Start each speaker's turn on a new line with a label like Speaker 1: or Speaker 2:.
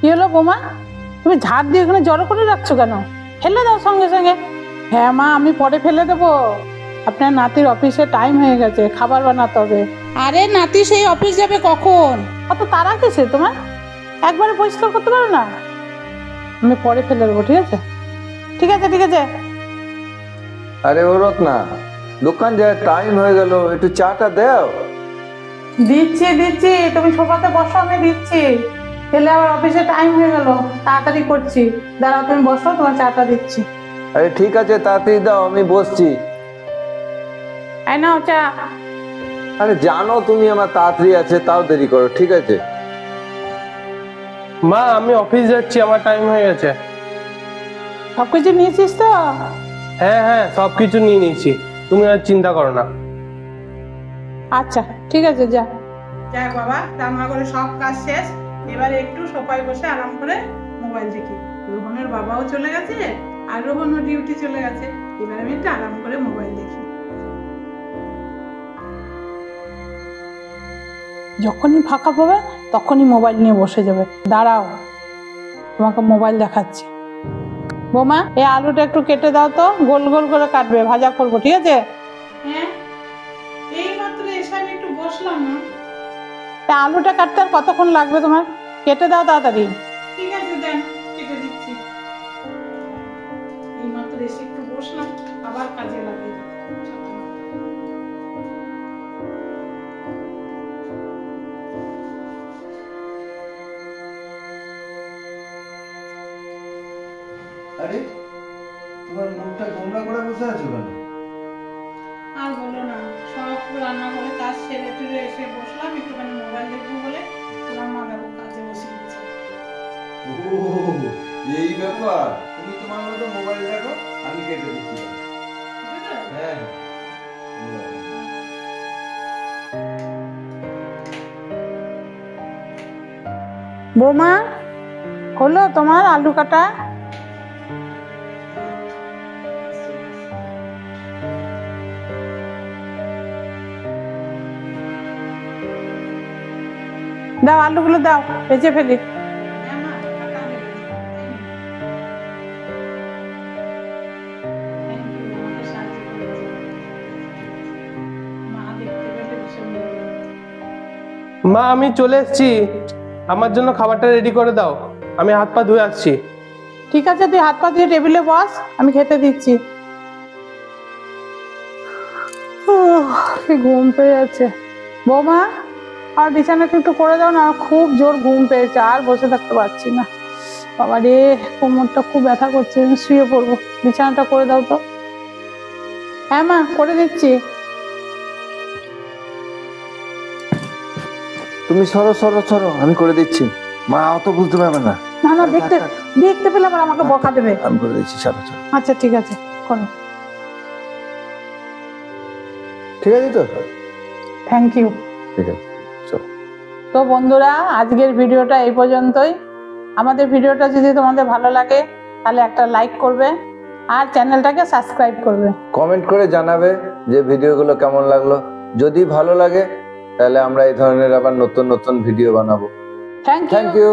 Speaker 1: কি হলো বোমা, তুমি ঝাড় দিয়ে ওখানে জড়ো করে রাখছো কেন? ফেলে দাও সঙ্গে সঙ্গে। হ্যাঁ মা, আমি পরে ফেলে দেবো। আপনার নাতির অফিসে টাইম হয়ে গেছে, খাবার বানাতে হবে। আরে নাতি সেই অফিস যাবে কখন? অত তাড়া কিসে তোমার? একবারে পরিষ্কার করতে পারো না? আমি পরে ফেলে দেবো, ঠিক আছে? ঠিক আছে ঠিক আছে।
Speaker 2: আরে ও রত্না, দোকান যায় টাইম হয়ে গেল, একটু চাটা দাও।
Speaker 1: দিচ্ছি দিচ্ছি, তুমি সোফাতে বসো, আমি দিচ্ছি। ছেলে আবার অফিসে টাইম হয়ে গেল, তাড়াতাড়ি করছি। দাঁড়াও তুমি বসো, তোমার চাটা দিচ্ছি।
Speaker 2: আরে ঠিক আছে, তাড়াতাড়ি দাও, আমি বসছি।
Speaker 1: এই নাও চা।
Speaker 2: আরে জানো তুমি আমার তাড়াতাড়ি আছে, তাও দেরি করো, ঠিক আছে?
Speaker 3: মা আমি অফিস যাচ্ছি, আমার টাইম হয়ে গেছে।
Speaker 1: সবকিছু নিয়েছিস তো?
Speaker 3: হ্যাঁ হ্যাঁ, সবকিছু নিয়ে নিয়েছি, তুমি আর চিন্তা করো না।
Speaker 1: আচ্ছা ঠিক আছে, যা। যাক বাবা, রান্নাঘরে সব কাজ শেষ। এবারে একটু সোফায় বসে আরাম করে মোবাইল দেখি। রোহনের বাবাও চলে গেছে, আর রোহনও ডিউটি চলে গেছে। এবারে আমি একটু আরাম করে মোবাইল দেখি। যখনই ফাঁকা পাবে তখনই মোবাইল নিয়ে বসে যাবে। দাঁড়াও, তোমাকে মোবাইল দেখাচ্ছি। বোমা, এই আলুটা একটু কেটে দাও তো, গোল গোল করে কাটবে, ভাজা করবো, ঠিক আছে? হ্যাঁ, এই মাত্র এসে আমি একটু বসলাম না। তা আলুটা কাটতে আর কতক্ষণ লাগবে তোমার? কেটে দাও তাড়াতাড়ি। ঠিক আছে, দেন কেটে দিচ্ছি। এই মাত্র এসে একটু বসলাম, আবার কাজে লাগে।
Speaker 2: আরে তোমার মুখটা গোমড়া করে বসে আছো কেন?
Speaker 1: আর বলো না, সব রান্নাঘরে কাজ সেরে টুরে এসে বসলাম, একটুখানি মোবাইল দেখবো বলে। তোমার মা দেখো কাজে বসে গেছে।
Speaker 2: ও এই ব্যাপার, তুমি তোমার মতো মোবাইল দেখো, আমি কেটে দিচ্ছি। হ্যাঁ
Speaker 1: বৌমা, হলো তোমার আলু কাটা? দাও আলুগুলো দাও, ভেজে ফেলি।
Speaker 3: মা আমি চলে এসেছি, আমার জন্য খাবারটা রেডি করে দাও, আমি হাত পা ধুয়ে আসছি।
Speaker 1: ঠিক আছে, তুই হাত পা দিয়ে টেবিলে বস, আমি খেতে দিচ্ছি। ঘুম পেয়ে যাচ্ছে। বৌমা, আর বিছানাটা একটু করে দাও না, খুব জোর ঘুম পেয়েছে, আর বসে থাকতে পারছি না। বাবা রে, কোমরটা খুব ব্যথা করছে, আমি শুয়ে পড়বো। বিছানাটা করে দাও তো। হ্যাঁ মা, করে দিচ্ছি।
Speaker 2: তুমি সরো সরো সরো, আমি করে দিচ্ছি। মা অত বুঝতে পারবে না।
Speaker 1: না না, দেখতে দেখতে পেলে আবার আমাকে বকা দেবে।
Speaker 2: আমি করে দিচ্ছি, সরো সরো।
Speaker 1: আচ্ছা ঠিক আছে, করো।
Speaker 2: ঠিক আছে তো?
Speaker 1: Thank you.
Speaker 2: ঠিক আছে, চলো।
Speaker 1: তো বন্ধুরা, আজকের ভিডিওটা এই পর্যন্তই। আমাদের ভিডিওটা যদি তোমাদের ভালো লাগে তাহলে একটা লাইক করবে, আর চ্যানেলটাকে সাবস্ক্রাইব করবে।
Speaker 2: কমেন্ট করে জানাবে যে ভিডিওগুলো কেমন লাগলো। যদি ভালো লাগে তাহলে আমরা এই ধরনের আবার নতুন নতুন ভিডিও বানাবো।
Speaker 1: Thank
Speaker 2: thank
Speaker 1: you.
Speaker 2: ইউ।